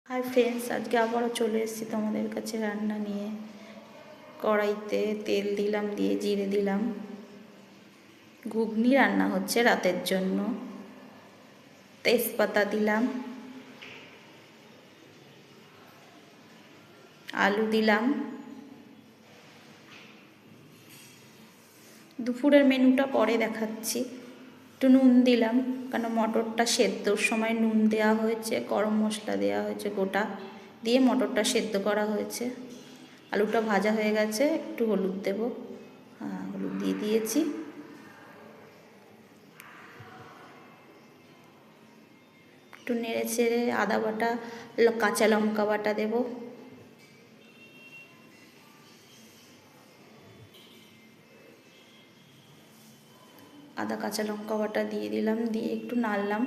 Hi friends, আজকে আবারও চলে এসেছি তোমাদের কাছে রান্না নিয়ে। কড়াইতে তেল দিলাম, দিয়ে জিরে দিলাম। ঘুগনি রান্না হচ্ছে রাতের জন্য। তেজপাতা দিলাম, আলু দিলাম। দুপুরের মেনুটা পরে দেখাচ্ছি। একটু নুন দিলাম, কারণ মটরটা সেদ্ধর সময় নুন দেওয়া হয়েছে, গরম মশলা দেওয়া হয়েছে গোটা, দিয়ে মটরটা সেদ্ধ করা হয়েছে। আলুটা ভাজা হয়ে গেছে, একটু হলুদ দেব, হলুদ দিয়ে দিয়েছি। একটু নেড়ে চেড়ে আদা বাটা, কাঁচা লঙ্কা বাটা দেব। আদা কাঁচা লঙ্কা বাটা দিয়ে দিলাম, দিয়ে একটু নাড়লাম।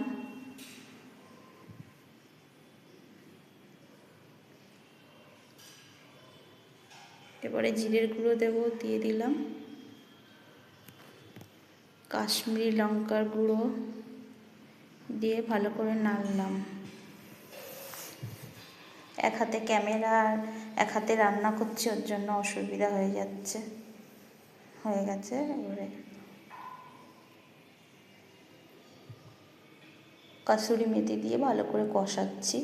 এবারে জিরের গুঁড়ো দেব, দিয়ে দিলাম। কাশ্মীরি লঙ্কার গুঁড়ো দিয়ে ভালো করে নাড়লাম। এক হাতে ক্যামেরা আর এক হাতে রান্না করছি, ওর জন্য অসুবিধা হয়ে যাচ্ছে। হয়ে গেছে। এবারে কাসুরি মেথি দিয়ে ভালো করে কষাচ্ছি।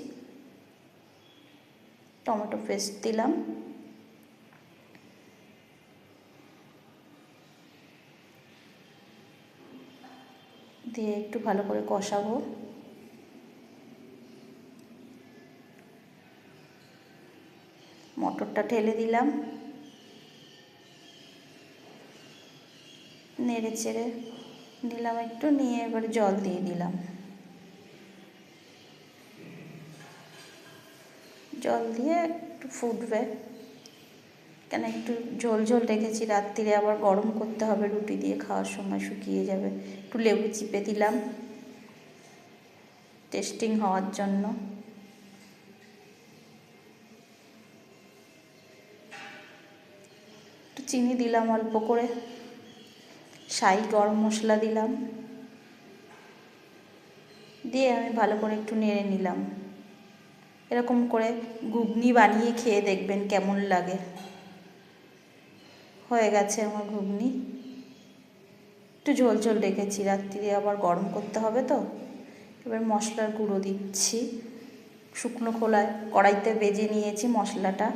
টমেটো পেস্ট দিলাম, দিয়ে একটু ভালো করে কষাবো। মটরটা ঢেলে দিলাম, নেড়ে চেড়ে দিলাম একটু, নিয়ে এবার জল দিয়ে দিলাম। জল দিয়ে একটু ফুটবে, কেন একটু ঝোল ঝোল রেখেছি, রাত্রিরে আবার গরম করতে হবে, রুটি দিয়ে খাওয়ার সময় শুকিয়ে যাবে। একটু লেবু চিপে দিলাম টেস্টিং হওয়ার জন্য। একটু চিনি দিলাম অল্প করে, শাহি গরম মশলা দিলাম, দিয়ে আমি ভালো করে একটু নেড়ে নিলাম। এরকম করে ঘুগনি বানিয়ে খেয়ে দেখবেন কেমন লাগে। হয়ে গেছে আমার ঘুগনি। একটু ঝোল ঝোল রেখেছি, রাত্রিরে আবার গরম করতে হবে তো। এবার মশলার গুঁড়ো দিচ্ছি। শুকনো খোলায় কড়াইতে ভেজে নিয়েছি মশলাটা,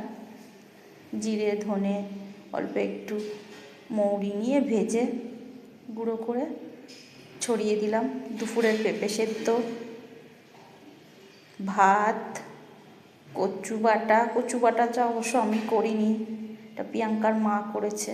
জিরে ধনে অল্প একটু মৌরি নিয়ে ভেজে গুঁড়ো করে ছড়িয়ে দিলাম। দুপুরের পেঁপে সেদ্ধ, ভাত, কচু বাটাটা অবশ্য আমি করিনি, এটা প্রিয়াঙ্কার মা করেছে।